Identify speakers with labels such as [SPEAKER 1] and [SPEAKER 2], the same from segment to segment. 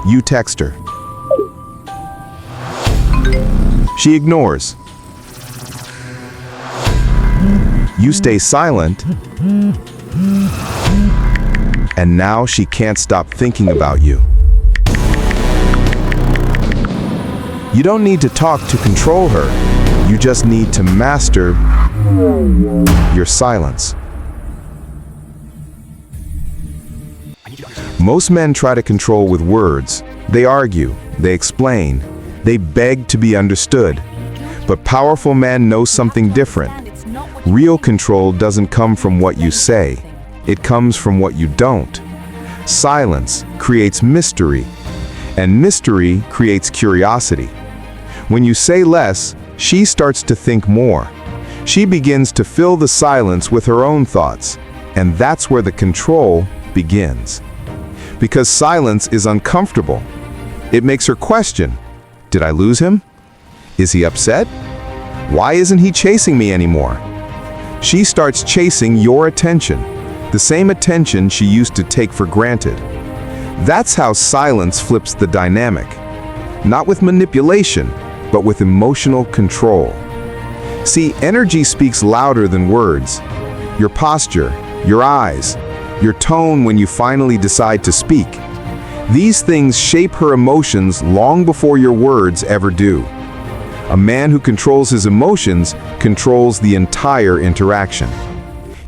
[SPEAKER 1] You text her. She ignores. You stay silent. And now she can't stop thinking about you. You don't need to talk to control her. You just need to master your silence. Most men try to control with words. They argue, they explain, they beg to be understood. But powerful men know something different. Real control doesn't come from what you say. It comes from what you don't. Silence creates mystery, and mystery creates curiosity. When you say less, she starts to think more. She begins to fill the silence with her own thoughts, and that's where the control begins. Because silence is uncomfortable. It makes her question, did I lose him? Is he upset? Why isn't he chasing me anymore? She starts chasing your attention, the same attention she used to take for granted. That's how silence flips the dynamic. Not with manipulation, but with emotional control. See, energy speaks louder than words. Your posture, your eyes, your tone when you finally decide to speak. These things shape her emotions long before your words ever do. A man who controls his emotions controls the entire interaction.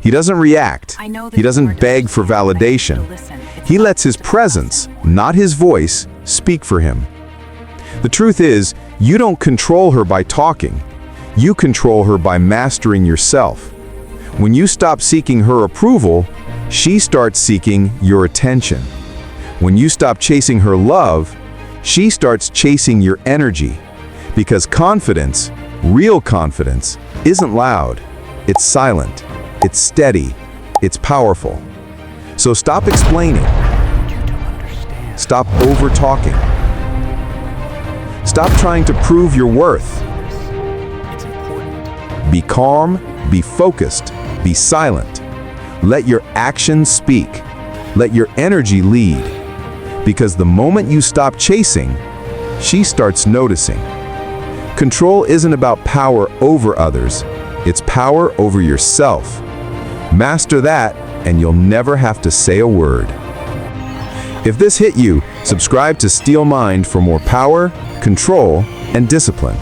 [SPEAKER 1] He doesn't react. He doesn't beg for validation. He lets his presence, not his voice, speak for him. The truth is, you don't control her by talking. You control her by mastering yourself. When you stop seeking her approval, she starts seeking your attention. When you stop chasing her love, she starts chasing your energy. Because confidence, real confidence, isn't loud. It's silent. It's steady. It's powerful. So stop explaining. Stop over-talking. Stop trying to prove your worth. Be calm, be focused, be silent. Let your actions speak. Let your energy lead. Because the moment you stop chasing, she starts noticing. Control isn't about power over others. It's power over yourself. Master that, and you'll never have to say a word. If this hit you, subscribe to Steel Mind for more power, control, and discipline.